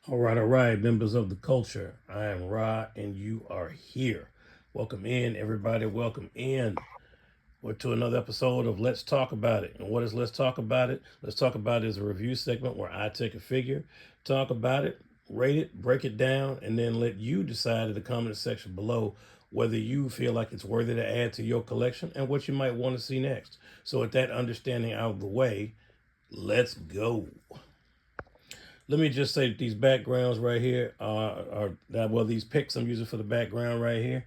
All right, members of the culture. I am Ra, and you are here. Welcome in, everybody. Welcome in. We're to another episode of Let's Talk About It. And what is Let's Talk About It? Let's Talk About It is a review segment where I take a figure, talk about it, rate it, break it down, and then let you decide in the comment section below whether you feel like it's worthy to add to your collection and what you might want to see next. So, with that understanding out of the way, let's go. Let me just say that these backgrounds right here well, these pics I'm using for the background right here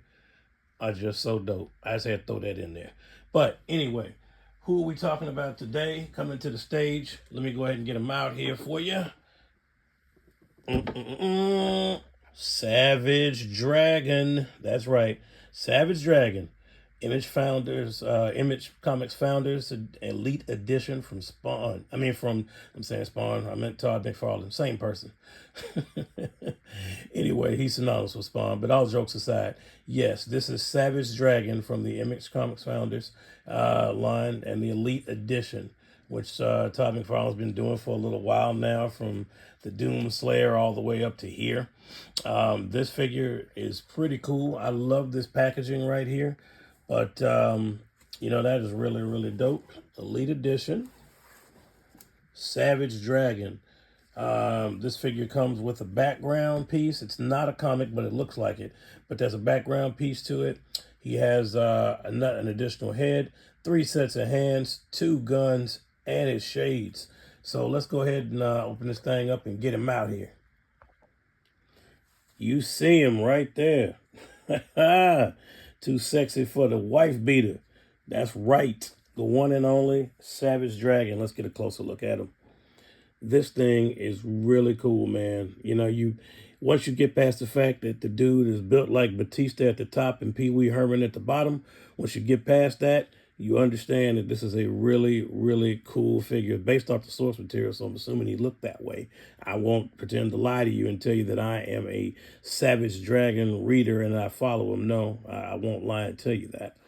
are just so dope. I just had to throw that in there. But anyway, who are we talking about today? Coming to the stage. Let me go ahead and get them out here for you. Savage Dragon. That's right. Savage Dragon. Image Comics founders, Elite Edition from Spawn. I'm saying Spawn. I meant Todd McFarlane. Same person. Anyway, he's synonymous with Spawn. But all jokes aside, yes, this is Savage Dragon from the Image Comics founders line and the Elite Edition, which Todd McFarlane's been doing for a little while now, from the Doom Slayer all the way up to here. This figure is pretty cool. I love this packaging right here. But, that is really, really dope. Elite Edition. Savage Dragon. This figure comes with a background piece. It's not a comic, but it looks like it. But there's a background piece to it. He has an additional head, 3 sets of hands, 2 guns, and his shades. So let's go ahead and open this thing up and get him out here. You see him right there. Too sexy for the wife beater. That's right. The one and only Savage Dragon. Let's get a closer look at him. This thing is really cool, man. Once you get past the fact that the dude is built like Batista at the top and Pee Wee Herman at the bottom, once you get past that, you understand that this is a really, really cool figure based off the source material, so I'm assuming he looked that way. I won't pretend to lie to you and tell you that I am a Savage Dragon reader and I follow him. No, I won't lie and tell you that.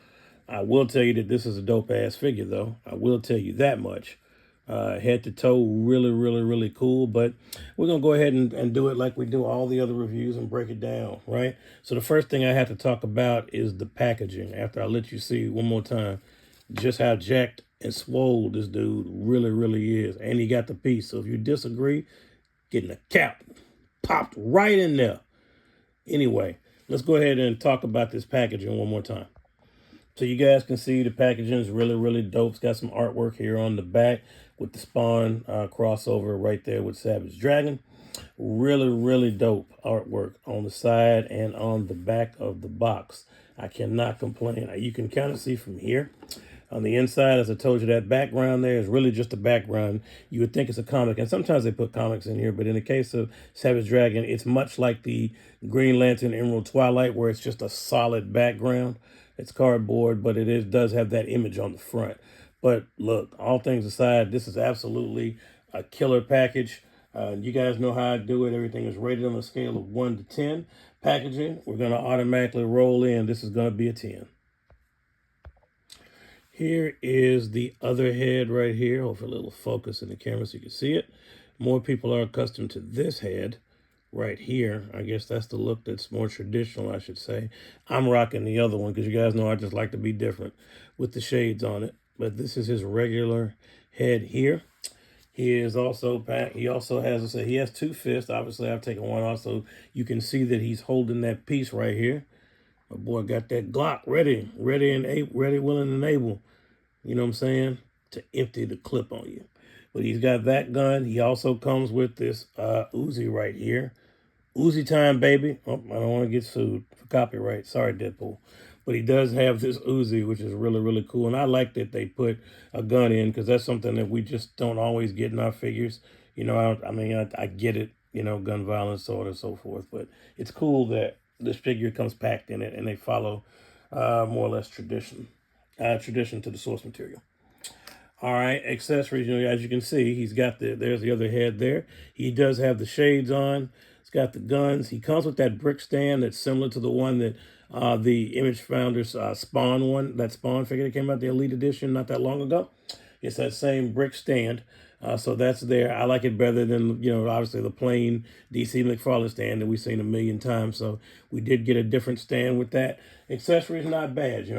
I will tell you that this is a dope-ass figure, though. I will tell you that much. Head to toe, really, really, really cool. But we're going to go ahead and do it like we do all the other reviews and break it down, right? So the first thing I have to talk about is the packaging. After I let you see one more time just how jacked and swole this dude really, really is. And he got the piece. So if you disagree, getting a cap popped right in there. Anyway, let's go ahead and talk about this packaging one more time. So you guys can see the packaging is really, really dope. It's got some artwork here on the back with the Spawn crossover right there with Savage Dragon. Really, really dope artwork on the side and on the back of the box. I cannot complain. You can kind of see from here. On the inside, as I told you, that background there is really just a background. You would think it's a comic, and sometimes they put comics in here, but in the case of Savage Dragon, it's much like the Green Lantern Emerald Twilight, where it's just a solid background. It's cardboard, but does have that image on the front. But look, all things aside, this is absolutely a killer package. You guys know how I do it. Everything is rated on a scale of 1 to 10. Packaging, we're going to automatically roll in. This is going to be a 10. Here is the other head right here. Hopefully a little focus in the camera so you can see it. More people are accustomed to this head right here. I guess that's the look that's more traditional, I should say. I'm rocking the other one because you guys know I just like to be different with the shades on it. But this is his regular head here. He also has, he has 2 fists. Obviously, I've taken one off, so you can see that he's holding that piece right here. My boy got that Glock ready, willing, and able. You know what I'm saying? To empty the clip on you. But he's got that gun. He also comes with this Uzi right here. Uzi time, baby. Oh, I don't want to get sued for copyright. Sorry, Deadpool. But he does have this Uzi, which is really, really cool. And I like that they put a gun in because that's something that we just don't always get in our figures. I get it, gun violence, so on and so forth. But it's cool that this figure comes packed in it and they follow more or less tradition to the source material. All right, accessories, as you can see, there's the other head there. He does have the shades on. He's got the guns. He comes with that brick stand that's similar to the one that the Image Founders Spawn figure that came out, the Elite Edition, not that long ago. It's that same brick stand. So that's there. I like it better than, obviously the plain DC McFarlane stand that we've seen a million times. So we did get a different stand with that. Accessories not bad.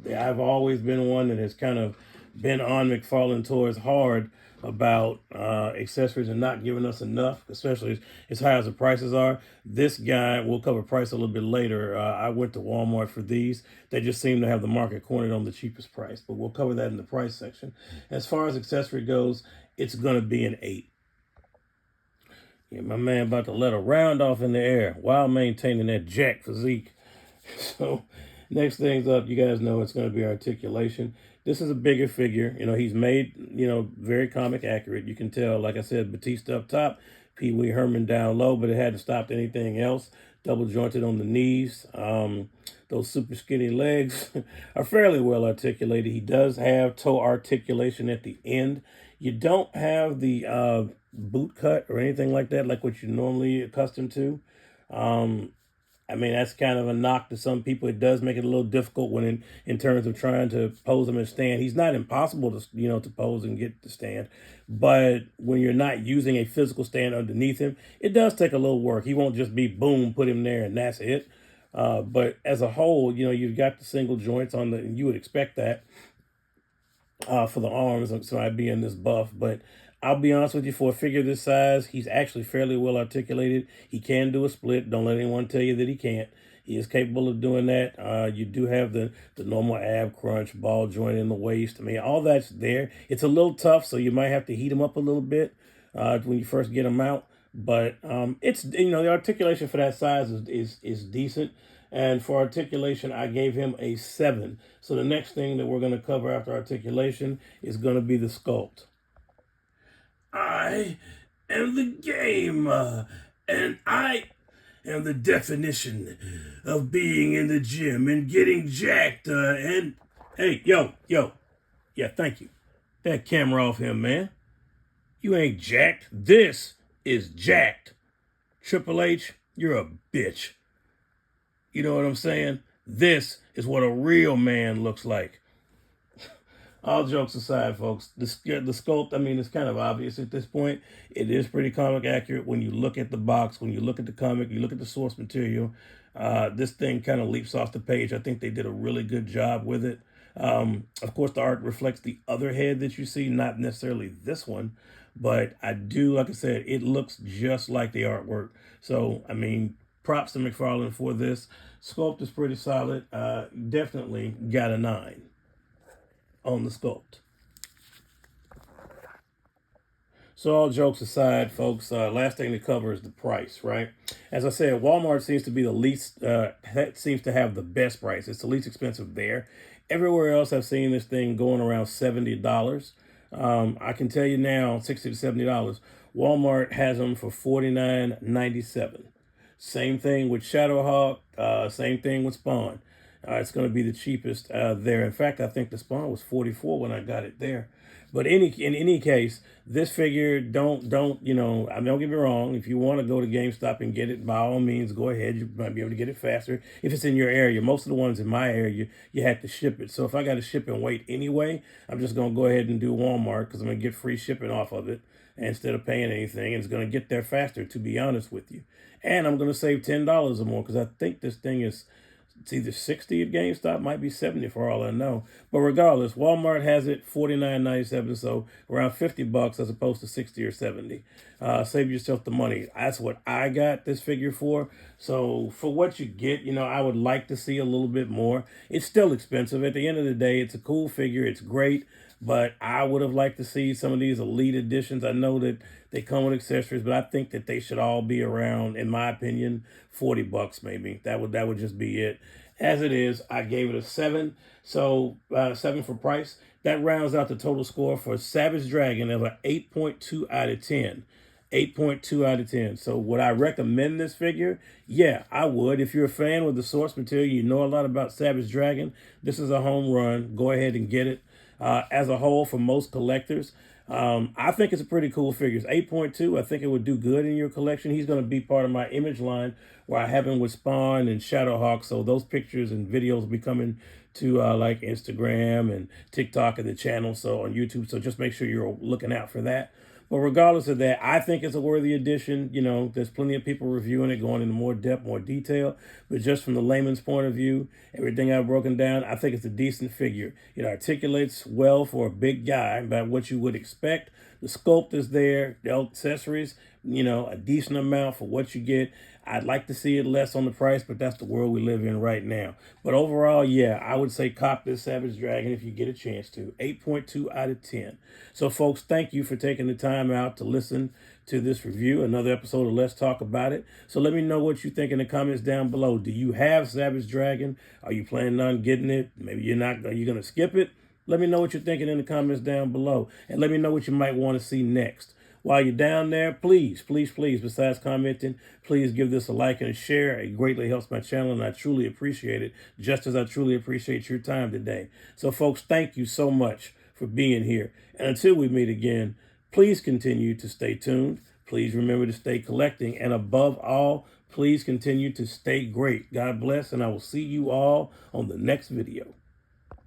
I've always been one that has kind of been on McFarlane tours hard about accessories and not giving us enough, especially as high as the prices are. This guy, we'll cover price a little bit later. I went to Walmart for these. They just seem to have the market cornered on the cheapest price, but we'll cover that in the price section. As far as accessory goes, it's going to be an 8. Yeah, my man about to let a round off in the air while maintaining that jack physique. So next things up, you guys know it's going to be articulation. This is a bigger figure. He's made, very comic accurate. You can tell, like I said, Batista up top, Pee Wee Herman down low, but it hadn't stopped anything else. Double jointed on the knees. Those super skinny legs are fairly well articulated. He does have toe articulation at the end. You don't have the boot cut or anything like that, like what you're normally accustomed to. That's kind of a knock to some people. It does make it a little difficult when in terms of trying to pose him and stand. He's not impossible to pose and get the stand, but when you're not using a physical stand underneath him, it does take a little work. He won't just be boom, put him there and that's it. But as a whole, you've got the single joints on and you would expect that for the arms, so I'd be in this buff. But I'll be honest with you, for a figure this size, he's actually fairly well articulated. He can do a split. Don't let anyone tell you that he can't. He is capable of doing that. You do have the normal ab crunch, ball joint in the waist. All that's there. It's a little tough, so you might have to heat him up a little bit when you first get him out. But it's the articulation for that size is decent. And for articulation, I gave him a 7. So the next thing that we're going to cover after articulation is going to be the sculpt. I am the game, and I am the definition of being in the gym and getting jacked. And hey, yo, yeah, thank you. That camera off him, man. You ain't jacked. This is jacked. Triple H, you're a bitch. You know what I'm saying? This is what a real man looks like. All jokes aside, folks, the sculpt, it's kind of obvious at this point. It is pretty comic accurate when you look at the box, when you look at the comic, you look at the source material. This thing kind of leaps off the page. I think they did a really good job with it. Of course, the art reflects the other head that you see, not necessarily this one. But I do, like I said, it looks just like the artwork. So, props to McFarlane for this. Sculpt is pretty solid. Definitely got a 9 on the sculpt. So all jokes aside, folks, last thing to cover is the price, right? As I said, Walmart seems to be the least, seems to have the best price. It's the least expensive there. Everywhere else I've seen this thing going around $70. I can tell you now, $60 to $70. Walmart has them for $49.97. Same thing with Shadowhawk. Same thing with Spawn. It's going to be the cheapest there. In fact, I think the Spawn was $44 when I got it there. But in any case, this figure don't get me wrong. If you want to go to GameStop and get it, by all means, go ahead. You might be able to get it faster if it's in your area. Most of the ones in my area, you have to ship it. So if I got to ship and wait anyway, I'm just going to go ahead and do Walmart because I'm going to get free shipping off of it instead of paying anything. And it's going to get there faster, to be honest with you. And I'm going to save $10 or more because I think this thing is, it's either 60 at GameStop, might be 70 for all I know. But regardless, Walmart has it $49.97, so around $50 as opposed to 60 or 70. Save yourself the money. That's what I got this figure for. So for what you get, I would like to see a little bit more. It's still expensive. At the end of the day, it's a cool figure. It's great. But I would have liked to see some of these elite editions. I know that they come with accessories, but I think that they should all be around, in my opinion, $40 maybe. That would just be it. As it is, I gave it a 7. So 7 for price. That rounds out the total score for Savage Dragon of an 8.2 out of 10. 8.2 out of 10. So would I recommend this figure? Yeah, I would. If you're a fan with the source material, you know a lot about Savage Dragon, this is a home run. Go ahead and get it. As a whole, for most collectors, I think it's a pretty cool figure. It's 8.2. I think it would do good in your collection. He's going to be part of my image line where I have him with Spawn and Shadowhawk. So those pictures and videos will be coming to like Instagram and TikTok and the channel, so on YouTube. So just make sure you're looking out for that. But regardless of that, I think it's a worthy addition. You know, there's plenty of people reviewing it, going into more depth, more detail. But just from the layman's point of view, everything I've broken down, I think it's a decent figure. It articulates well for a big guy about what you would expect. The sculpt is there, the accessories, you know, a decent amount for what you get. I'd like to see it less on the price, but that's the world we live in right now. But overall, yeah, I would say cop this Savage Dragon if you get a chance to. 8.2 out of 10. So, folks, thank you for taking the time out to listen to this review, another episode of Let's Talk About It. So let me know what you think in the comments down below. Do you have Savage Dragon? Are you planning on getting it? Maybe you're not. Are you going to skip it? Let me know what you're thinking in the comments down below. And let me know what you might want to see next. While you're down there, please, besides commenting, please give this a like and a share. It greatly helps my channel, and I truly appreciate it, just as I truly appreciate your time today. So, folks, thank you so much for being here. And until we meet again, please continue to stay tuned. Please remember to stay collecting. And above all, please continue to stay great. God bless, and I will see you all on the next video.